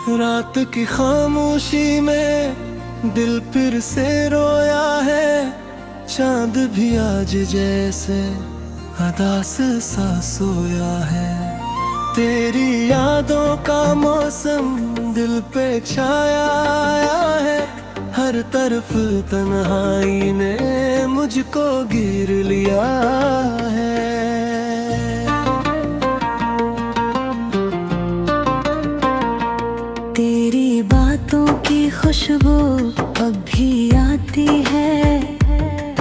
रात की खामोशी में दिल फिर से रोया है। चांद भी आज जैसे अदास सा सोया है। तेरी यादों का मौसम दिल पे छाया है। हर तरफ तन्हाई ने मुझको घेर लिया है। तेरी बातों की खुशबू अब भी आती है।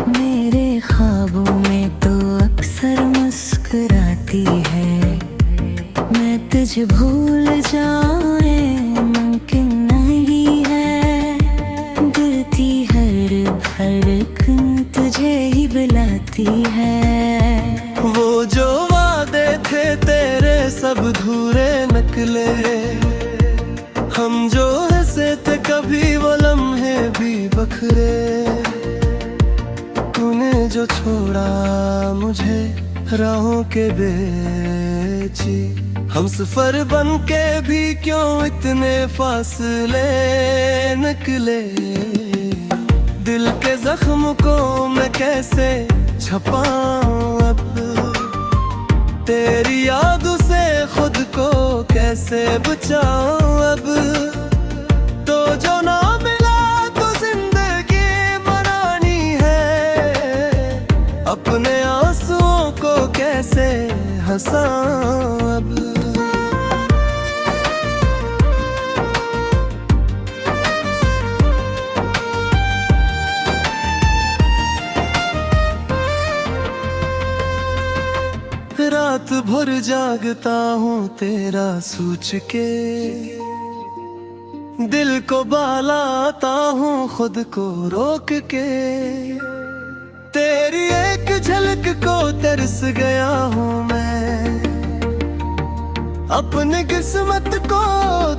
मेरे ख्वाबों में तो अक्सर मुस्कुराती है। मैं तुझे भूल जाए मुमकिन नहीं है। दिल की हर धड़कन तुझे ही बुलाती है। वो जो वादे थे तेरे सब धूरे निकले। हम जो हंसे थे कभी वो लम्हे भी बखरे। तूने जो छोड़ा मुझे राहों के बेची। हम सफर बन के भी क्यों इतने फासले निकले। दिल के जख्म को मैं कैसे छुपाऊं अब। तेरी यादों से खुद को कैसे बचाऊं अब। तो जो ना मिला तो जिंदगी मनानी है। अपने आंसुओं को कैसे हंसाऊं अब। रात भर जागता हूँ तेरा सोच के। दिल को बहलाता हूँ खुद को रोक के। तेरी एक झलक को तरस गया हूँ मैं। अपनी किस्मत को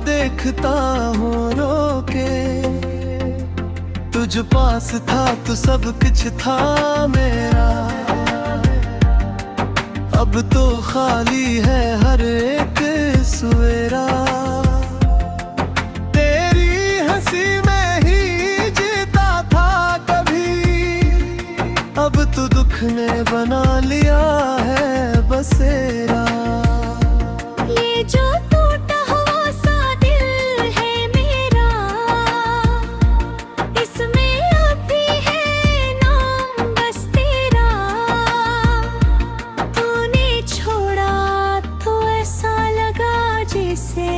देखता हूँ रो के। तुझ पास था तो सब कुछ था मेरा। अब तो खाली है हर एक सवेरा। तेरी हंसी में ही जीता था कभी। अब तो दुख ने बना लिया है बसेरा। ये जो टूटा हुआ सा दिल है मेरा। इसमें अब भी है नाम बस तेरा। तूने छोड़ा तो ऐसा लगा जैसे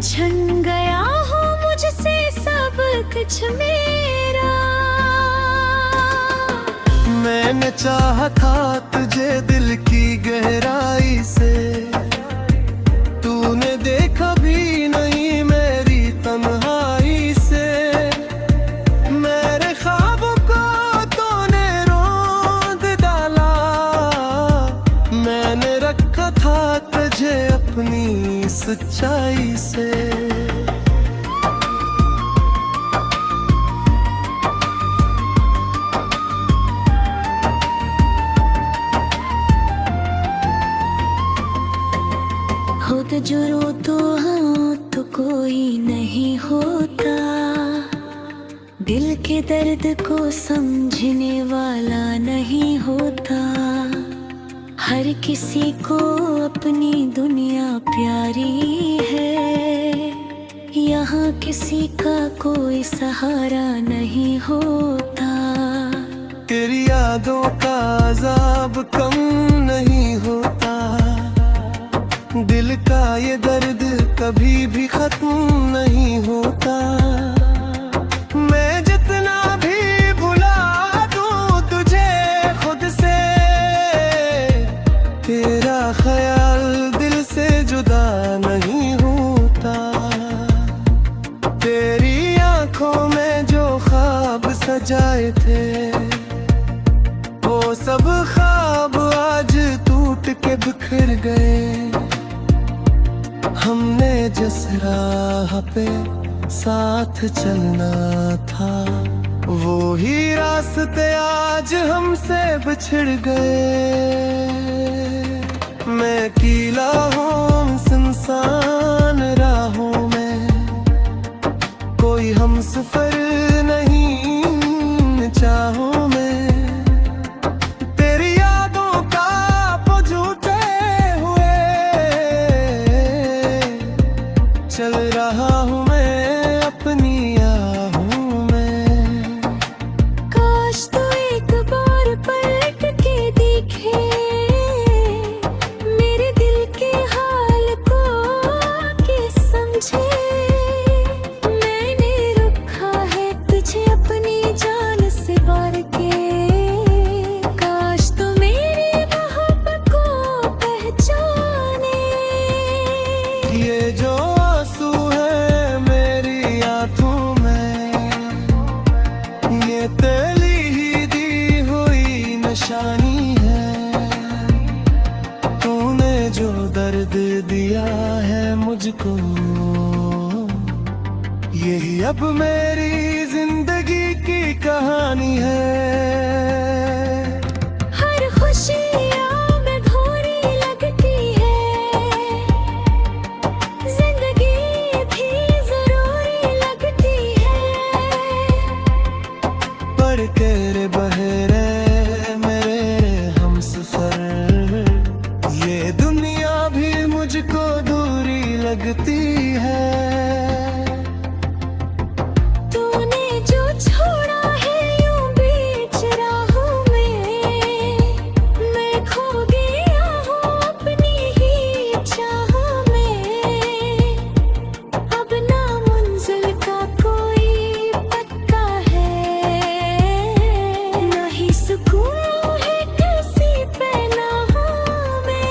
छन गया हो मुझसे सब कुछ मेरा। मैंने चाहा था तुझे दिल की गहराई से। तूने देखा भी नहीं मेरी तन्हाई से। मेरे ख्वाबों को तूने रोंद डाला। मैंने रखा था तुझे अपनी सच्चाई से। खुद जो रो तो हाँ तो कोई नहीं होता। दिल के दर्द को समझने वाला नहीं होता। हर किसी को अपनी दुनिया प्यारी है। यहाँ किसी का कोई सहारा नहीं होता। तेरी यादों का अज़ाब कम नहीं होता। दिल का ये दर्द कभी भी खत्म नहीं होता। मैं जितना भी भुला दूं तुझे खुद से। तेरा ख्याल दिल से जुदा नहीं होता। तेरी आंखों में जो ख्वाब सजाए थे। वो सब ख्वाब आज टूट के बिखर गए। हमने जिस राह पे साथ चलना था। वो ही रास्ते आज हमसे बिछड़ गए। मैं कीला हूँ सुनसान राहों चल रहा हूँ मैं अपनी आहों में। काश तू एक बार पलट के देखे मेरे दिल के हाल को आके समझे। मैंने रखा है तुझे अपनी जान से बार के। काश तू मेरी मोहब्बत को पहचाने। ये जो आंसू है मेरी आंखों में, ये तेरी ही दी हुई निशानी है। तूने जो दर्द दिया है मुझको, यही अब मेरी जिंदगी की कहानी है। हर खुशियाँ में घोरी लगती है, जिंदगी भी जरूरी लगती है। पर तेरे बहरे मेरे हमसफर, ये दुनिया भी मुझको दूरी लगती है। तूने जो छोड़ा है यूं बीच राहों में, मैं खो गया हूँ अपनी ही चाह में। अब ना मंजिल का कोई पता है, ना ही सुकून है किसी पनाह में।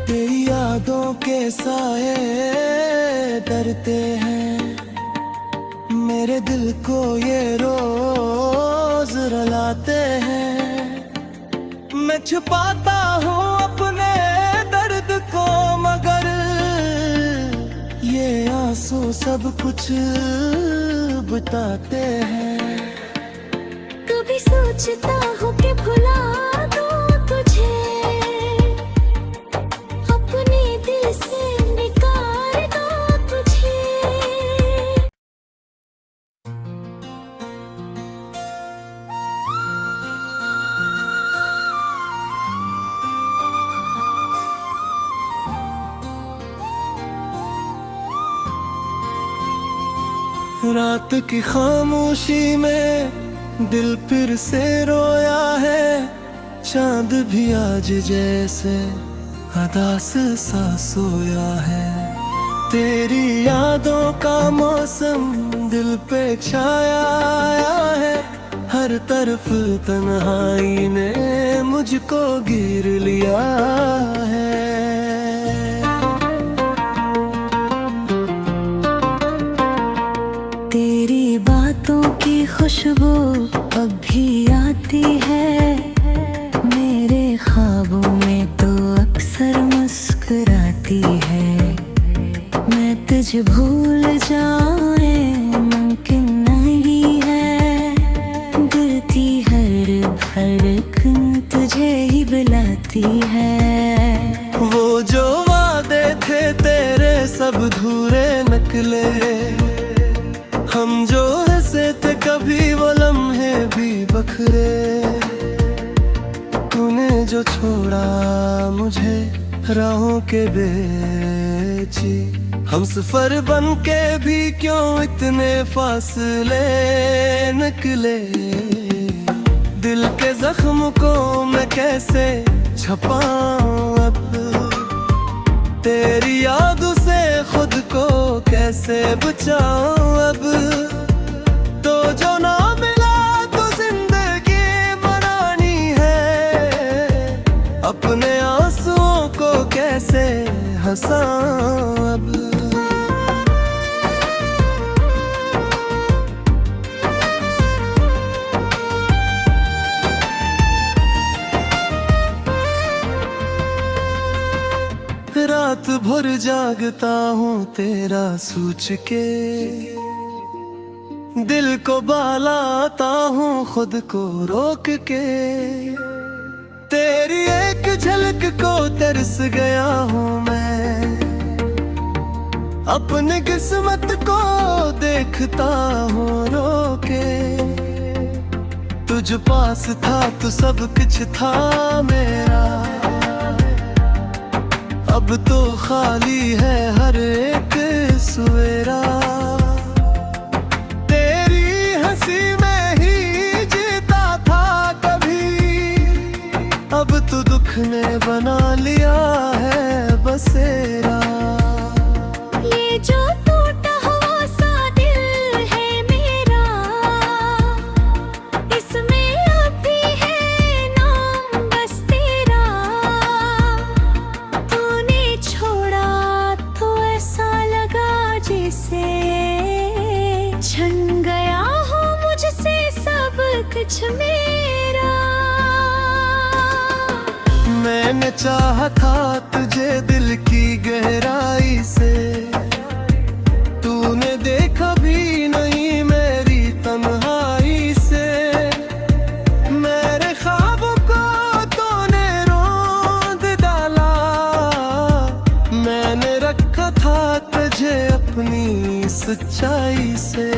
तेरी यादों के साए डरते हैं, मेरे दिल को ये रोज रुलाते हैं। मैं छुपाता हूँ अपने दर्द को, मगर ये आंसू सब कुछ बताते हैं। कभी सोचता हूँ कि भुला दूँ तुझे, अपने दिल से निकाल दूँ तुझे। रात की खामोशी में दिल फिर से रोया है। चांद भी आज जैसे अदास सा सोया है। तेरी यादों का मौसम दिल पे छाया है। हर तरफ तन्हाई ने मुझको घेर लिया है। तेरी बातों की खुशबू अब भी आती है मेरे ख्वाबों में, तो अक्सर मुस्कुराती है। मैं तुझे भूल जाए मुमकिन नहीं है, दिल की हर धड़कन तुझे ही बुलाती है। वो जो वादे थे तेरे सब धूरे निकले, हम जो हंसे थे कभी वो लम्हे भी बखरे। तूने जो छोड़ा मुझे राहों के बेची, हम सफर बन के भी क्यों इतने फासले निकले। दिल के जख्म को मैं कैसे छपाऊं अब, तेरी यादों से खुद को कैसे बचाऊं अब। तो जो ना मिला तो जिंदगी मनानी है, अपने आंसुओं को कैसे हंसाऊं अब। रात भर जागता हूँ तेरा सोच के, दिल को बहलाता हूँ खुद को रोक के। तेरी एक झलक को तरस गया हूँ मैं, अपनी किस्मत को दे देखता हूँ रोके। तुझ पास था तो सब कुछ था मेरा, अब तो खाली है हर एक सवेरा। तेरी हंसी में ही जीता था कभी, अब तो दुख ने बना लिया है बसेरा। ये जो टूटा हुआ सा दिल है मेरा, इसमें अब भी है नाम बस तेरा। तूने छोड़ा तो ऐसा लगा जैसे छन गया हो मुझसे सब कुछ मेरा। मैंने चाहा था तुझे दिल की गहराई से, तूने देखा भी नहीं मेरी तन्हाई से। मेरे ख्वाबों को तूने रोंद डाला, मैंने रखा था तुझे अपनी सच्चाई से।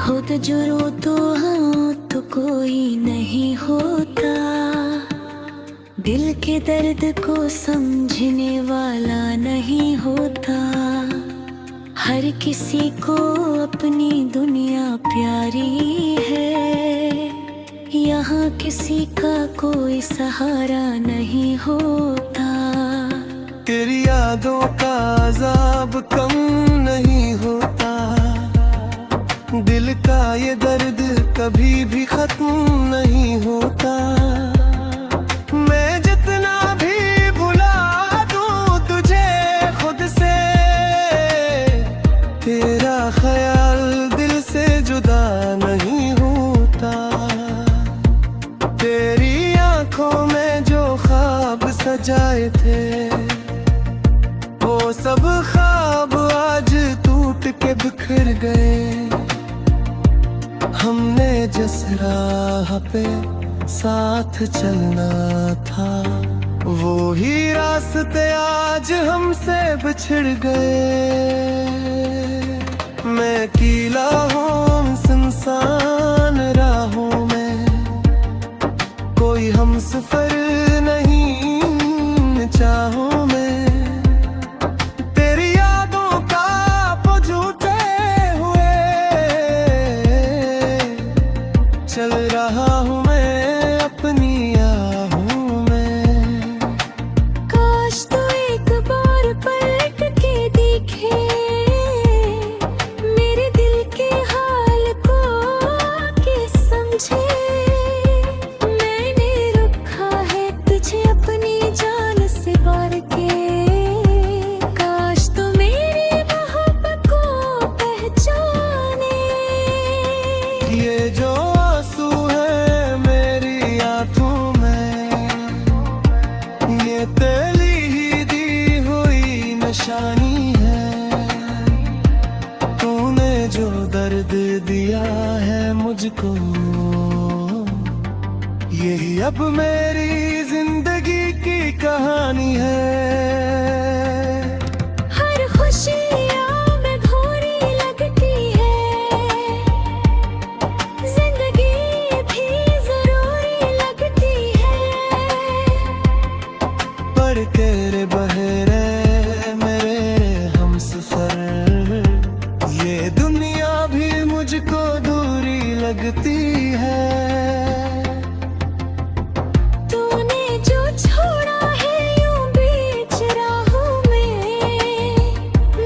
खुद जो रो तो हाँ तो कोई नहीं होता, दिल के दर्द को समझने वाला नहीं होता। हर किसी को अपनी दुनिया प्यारी है, यहाँ किसी का कोई सहारा नहीं होता। तेरी यादों का अज़ाब कम नहीं होता, दिल का ये दर्द कभी भी खत्म नहीं होता। मैं जितना भी भुला दूं तुझे खुद से, तेरा ख्याल दिल से जुदा नहीं होता। तेरी आंखों में जो ख्वाब सजाए थे, वो सब ख्वाब आज टूट के बिखर गए। हमने जिस राह पे साथ चलना था, वो ही रास्ते आज हमसे बिछड़ गए। मैं अकेला हूँ सुनसान राहों में, कोई हमसफर नहीं चाहों में। तेरी यादों का बुझते हुए चल रहा हूँ मैं अपनी आहों में। काश तो एक बार पलट के देखे मेरे दिल के हाल को आके समझे। मैंने रखा है तुझे अपनी जान से बार के, काश तो मेरी मोहब्बत को पहचाने। ये जो आंसू है मेरी आंखों में, ये तेरी ही दी हुई निशानी है। तूने जो दर्द दिया है मुझको, यही अब मेरी जिंदगी की कहानी है। हर खुशियाँ में घोरी लगती है, जिंदगी भी जरूरी लगती है। पर तेरे बहरे मेरे हमसफर, ये दुनिया भी मुझको दूरी लगती है। तूने जो छोड़ा है यूं बीच राहों में,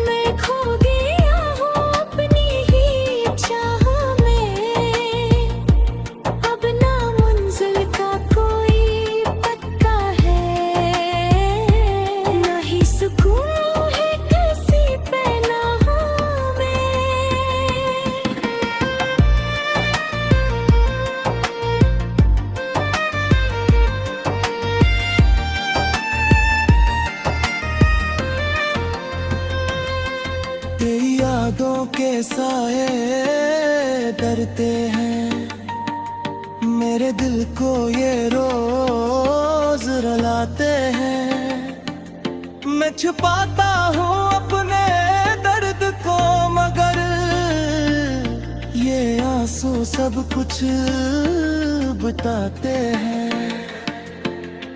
मैं खो गया हूँ अपनी ही चाह में। अब ना मंजिल का कोई पता है, ना ही सुकून है किसी पनाहों में। मेरे दिल को ये रोज रुलाते हैं। मैं छुपाता हूँ अपने दर्द को, मगर ये आंसू सब कुछ बताते हैं।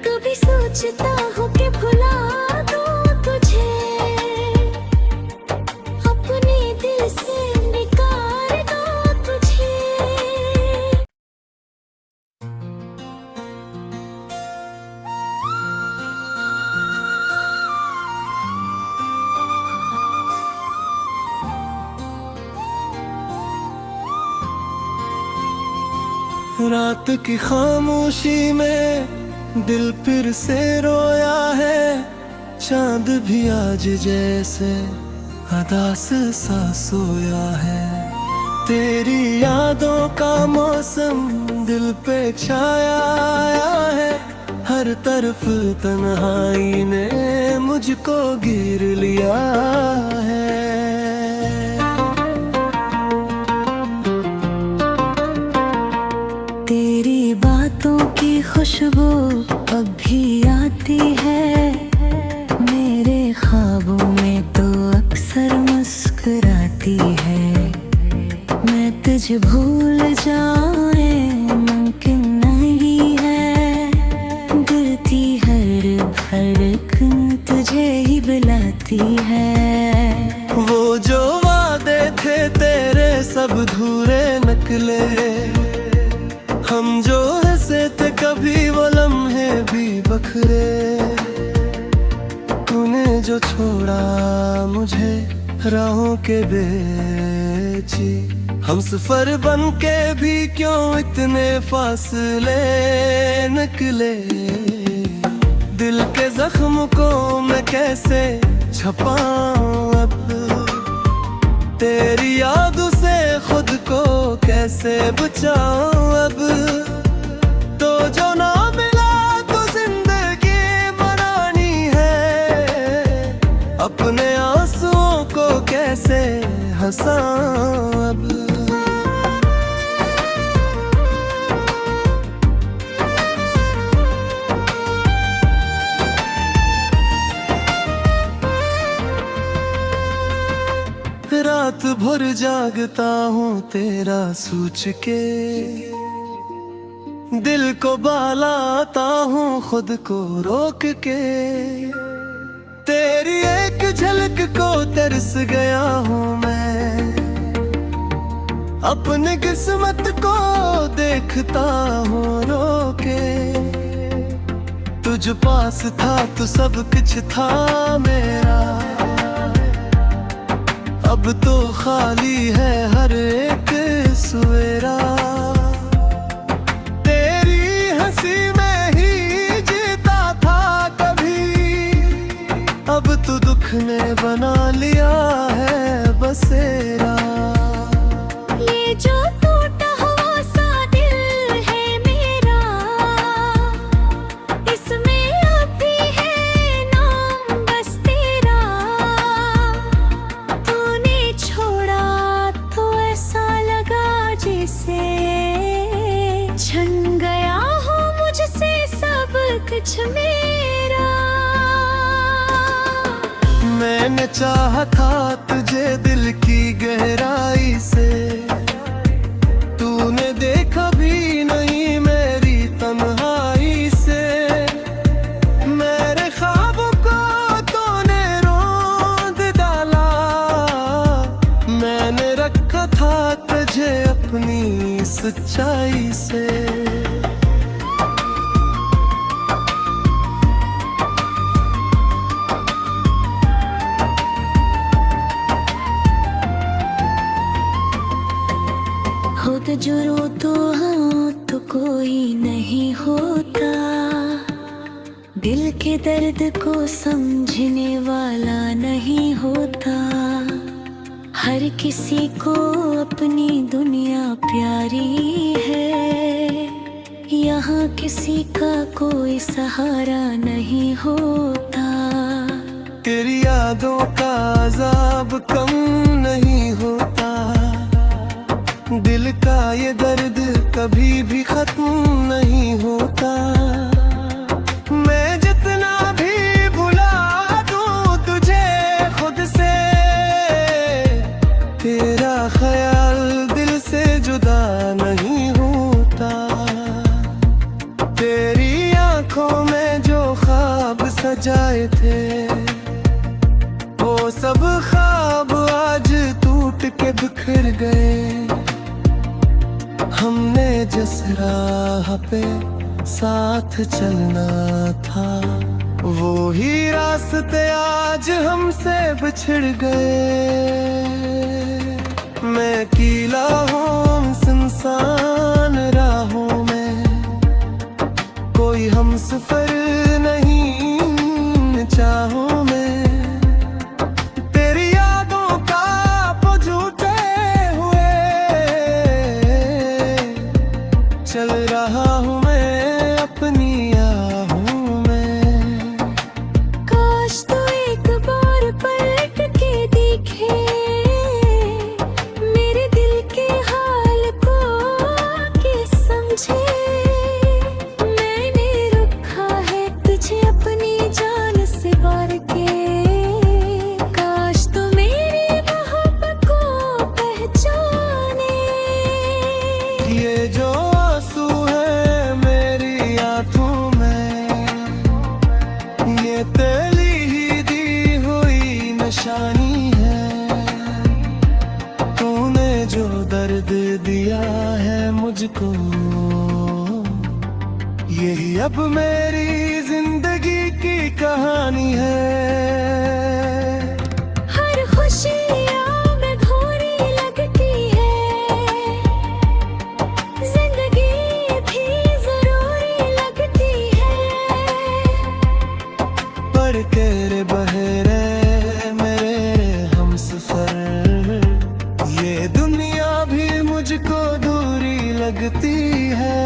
कभी सोचता हूँ कि भुला दूँ तुझे, अपने दिल से निकाल दूँ तुझे। रात की खामोशी में दिल फिर से रोया है। चांद भी आज जैसे अदास सा सोया है। तेरी यादों का मौसम दिल पे छाया है। हर तरफ तन्हाई ने मुझको घेर लिया है। तेरी बातों की खुशबू अब भी आती है। मेरे ख्वाबों में तो अक्सर मुस्कुराती है। मैं तुझे भूल जाए मुमकिन नहीं है। दिल की हर धड़कन तुझे ही बुलाती है। वो जो वादे थे तेरे सब धूरे निकले। हम जो हंसे थे कभी वो लम्हे भी बखरे। तूने जो छोड़ा मुझे राहों के बेची। हम सफर बन के भी क्यों इतने फासले निकले। दिल के जख्म को मैं कैसे छपाऊं अब। तेरी यादों से खुद को कैसे बचाऊं अब। तो जो ना मिला तो जिंदगी मनानी है। अपने आंसुओं को कैसे हंसाऊं अब। रात भर जागता हूँ तेरा सोच के। दिल को बहलाता हूँ खुद को रोक के। तेरी एक झलक को तरस गया हूँ मैं। अपनी किस्मत को देखता हूँ रो के। तुझ पास था तो सब कुछ था मेरा। अब तो खाली है हर एक सवेरा। तेरी हंसी में ही जीता था कभी। अब तो दुख ने बना लिया है बसेरा। ये जो टूटा हुआ सा दिल है मेरा, इसमें अब भी है नाम बस तेरा। तूने छोड़ा तो ऐसा लगा जैसे छन गया हो मुझसे सब कुछ मेरा। मैंने चाहा था तुझे दिल की गहराई से। तूने देखा भी नहीं मेरी तन्हाई से। मेरे ख्वाबों को तूने रोंद डाला। मैंने रखा था तुझे अपनी सच्चाई से। खुद जो रो तो हाँ तो कोई नहीं होता। दिल के दर्द को समझने वाला नहीं होता। हर किसी को अपनी दुनिया प्यारी है। यहाँ किसी का कोई सहारा नहीं होता। तेरी यादों का अज़ाब कम नहीं होता। दिल का ये दर्द कभी भी खत्म नहीं होता। मैं जितना भी भुला दूं तुझे खुद से, तेरा ख्याल दिल से जुदा नहीं होता। तेरी आंखों में जो ख्वाब सजाए थे, वो सब ख्वाब आज टूट के बिखर गए। हमने जिस राह पे साथ चलना था, वो ही रास्ते आज हमसे बिछड़ गए। मैं अकेला हूँ सुनसान राहों में, कोई हमसफर नहीं चाहों में। तेरी यादों का झूठे हुए चल रहा हूँ मैं अपनी आहों में। काश तू एक बार पलट के देखे, मेरे दिल के हाल को आके समझे। मैंने रखा है तुझे अपनी जान से बार के, काश तू मेरी मोहब्बत को पहचाने। ये जो आंसू है मेरी आंखों में, ये तेरी ही दी हुई निशानी है। तूने जो दर्द दिया है मुझको, यही अब मेरी जिंदगी की कहानी है। हर खुशियाँ में घोरी लगती है, जिंदगी भी जरूरी लगती है। पर तेरे बहरे मेरे हमसफर, ये दुनिया भी मुझको दूरी लगती है।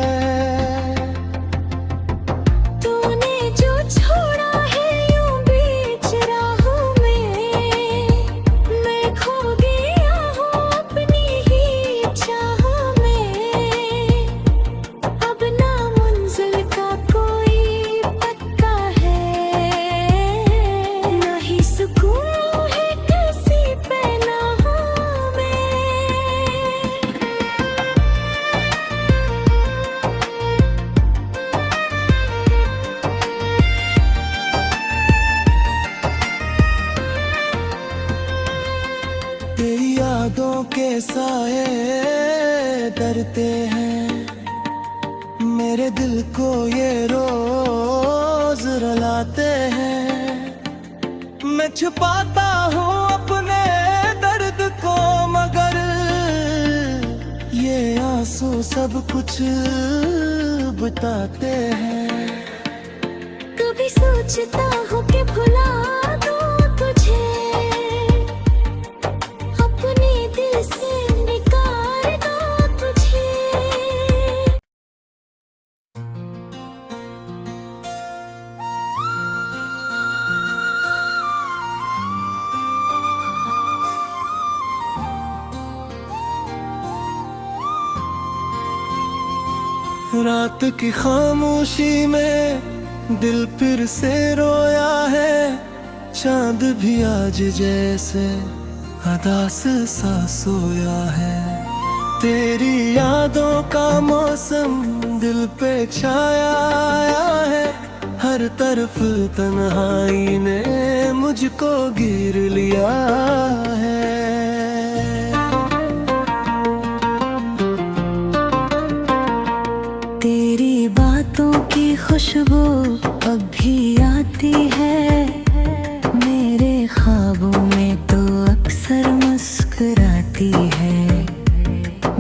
तूने जो छोड़ा है यूं बीच राहों में, मैं खो गया हूँ अपनी ही चाह में। अब ना मंजिल का कोई पता है, ना ही सुकून है किसी पनाहों में। तेरी यादों के साए डरते हैं, मेरे दिल को ये रोज रुलाते हैं। मैं छुपाता हूँ अपने दर्द को, मगर ये आंसू सब कुछ बताते हैं। कभी सोचता हूँ कि भुला दूँ तुझे, अपने दिल से निकाल दूँ तुझे। रात की खामोशी में दिल फिर से रोया है। चांद भी आज जैसे अदास सा सोया है। तेरी यादों का मौसम दिल पे छाया है। हर तरफ तन्हाई ने मुझको घेर लिया है। तेरी बातों की खुशबू अब भी आती है मेरे ख्वाबों में, तो अक्सर मुस्कुराती है।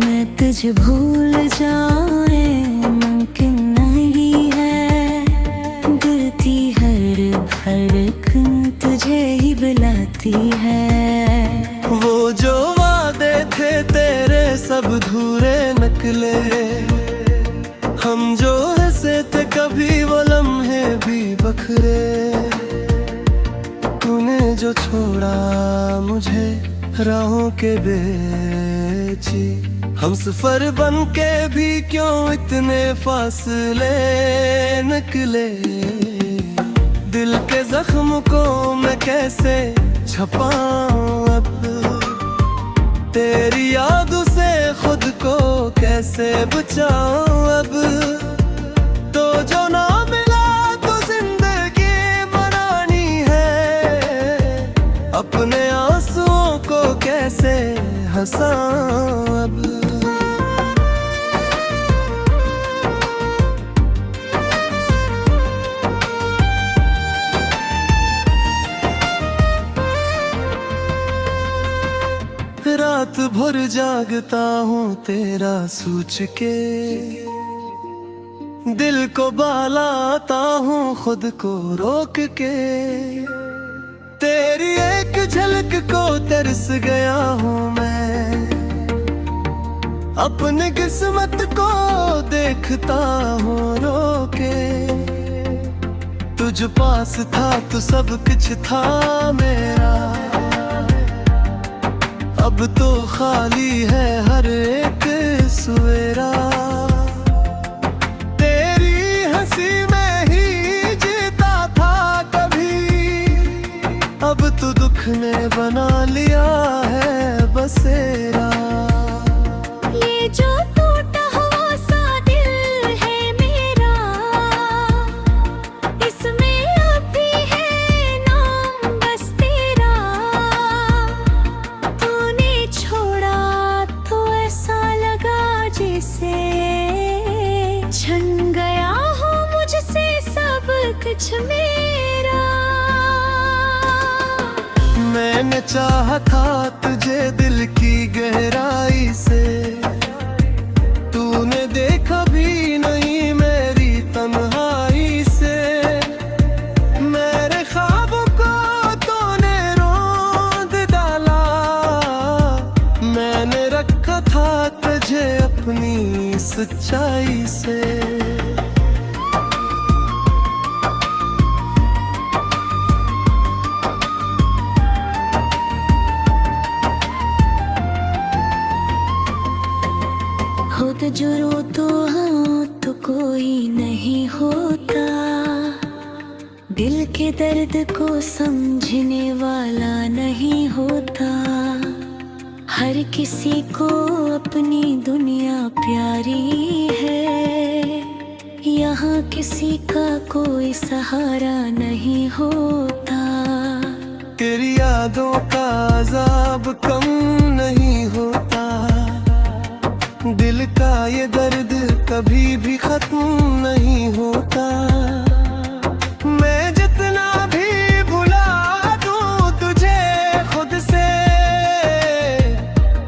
मैं तुझे भूल जाए मुमकिन नहीं है, दिल की हर धड़कन तुझे ही बुलाती है। वो जो वादे थे तेरे सब धूरे निकले, हम जो हंसे थे कभी वो लम्हे भी बखरे। तूने जो छोड़ा मुझे राहों के बेची, हम सफर बन के भी क्यों इतने फासले निकले। दिल के जख्म को मैं कैसे छपाऊं अब, तेरी यादों से खुद को कैसे बचाऊं अब। तो जो ना मिला तो जिंदगी मनानी है, अपने आंसुओं को कैसे हंसाऊं अब। रात भर जागता हूँ तेरा सोच के, दिल को बहलाता हूँ खुद को रोक के। तेरी एक झलक को तरस गया हूँ मैं, अपनी किस्मत को देखता हूँ रो के। तुझ पास था तो सब कुछ था मेरा, अब तो खाली है हर एक सवेरा। तेरी हंसी में ही जीता था कभी, अब तो दुख ने बना लिया है बसेरा। ये जो टूटा हुआ सा दिल है मेरा, इसमें अब भी है नाम बस तेरा। तूने छोड़ा तो ऐसा लगा जैसे छन गया हो मुझसे सब कुछ मेरा। मैंने चाहा था तुझे दिल की गहराई से, तूने देखा भी नहीं मेरी तन्हाई से। मेरे ख्वाबों को तूने रोंद डाला, मैंने रखा था तुझे अपनी सच्चाई से। खुद जो रो तो हाँ तो कोई नहीं होता, दिल के दर्द को समझने वाला नहीं होता। हर किसी को अपनी दुनिया प्यारी है, यहाँ किसी का कोई सहारा नहीं होता। तेरी यादों का अज़ाब कम नहीं होता, दिल का ये दर्द कभी भी खत्म नहीं होता। मैं जितना भी भुला दूं तुझे खुद से,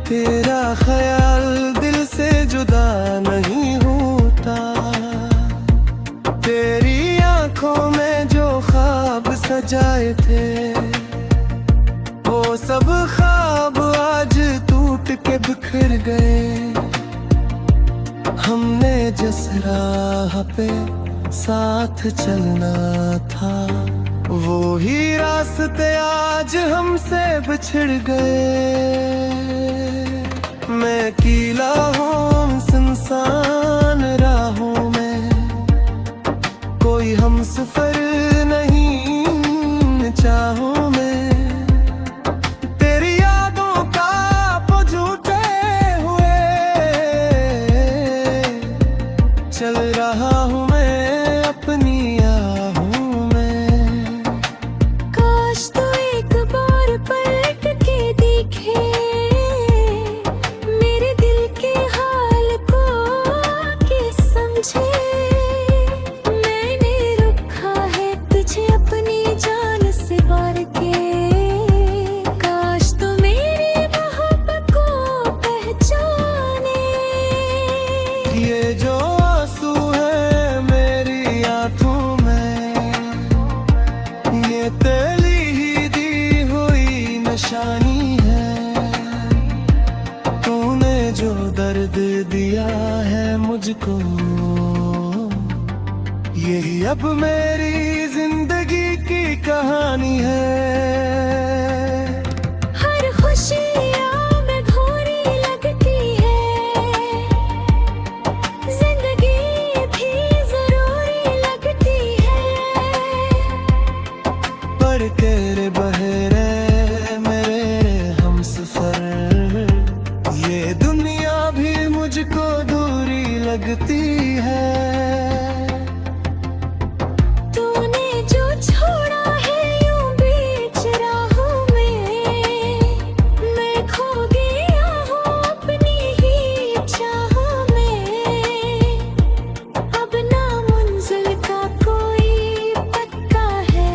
तेरा ख्याल दिल से जुदा नहीं होता। तेरी आंखों में जो ख्वाब सजाए थे, वो सब ख्वाब आज टूट के बिखर गए। हमने जिस राह पे साथ चलना था, वो ही रास्ते आज हमसे बिछड़ गए। मैं अकेला हूँ सुनसान राहों में, कोई हमसफर नहीं चाहूँ मैं। तेरी यादों का झूठे हुए चल रहा हूँ मैं अपनी आहों में। काश तू एक बार पलट के देखे मेरे दिल के हाल को, आके समझे। मैंने रखा है तुझे अपनी जान से बार के, काश तू मेरी मोहब्बत को पहचाने। ये जो आंसू है मेरी आंखों में, ये तेरी ही दी हुई निशानी है। तूने जो दर्द दिया है मुझको, यही अब मेरी जिंदगी की कहानी है। हर खुशियाँ में घोरी लगती है, है। तूने जो छोड़ा है यूं बीच राहों में, मैं खो गया हूँ अपनी ही चाहों में। अब ना मंजिल का कोई पक्का है,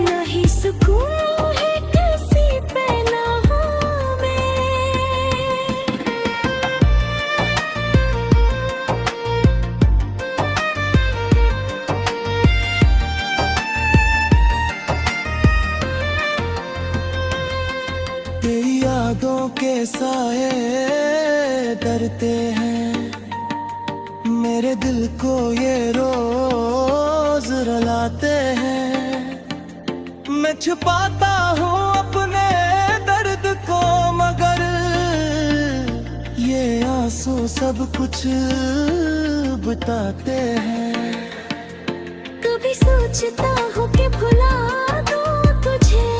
ना ही सुकून है किसी पनाहों में। तेरी यादों के साए डरते हैं, मेरे दिल को ये रोज रुलाते हैं। मैं छुपाता हूँ अपने दर्द को, मगर ये आंसू सब कुछ बताते हैं। कभी सोचता हूँ कि भुला दूँ तुझे,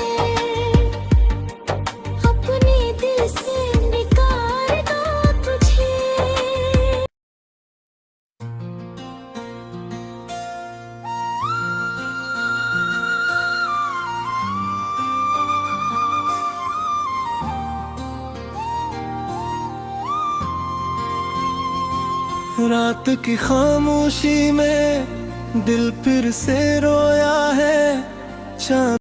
अपने दिल से निकाल दूँ तुझे। रात की खामोशी में दिल फिर से रोया है। चांद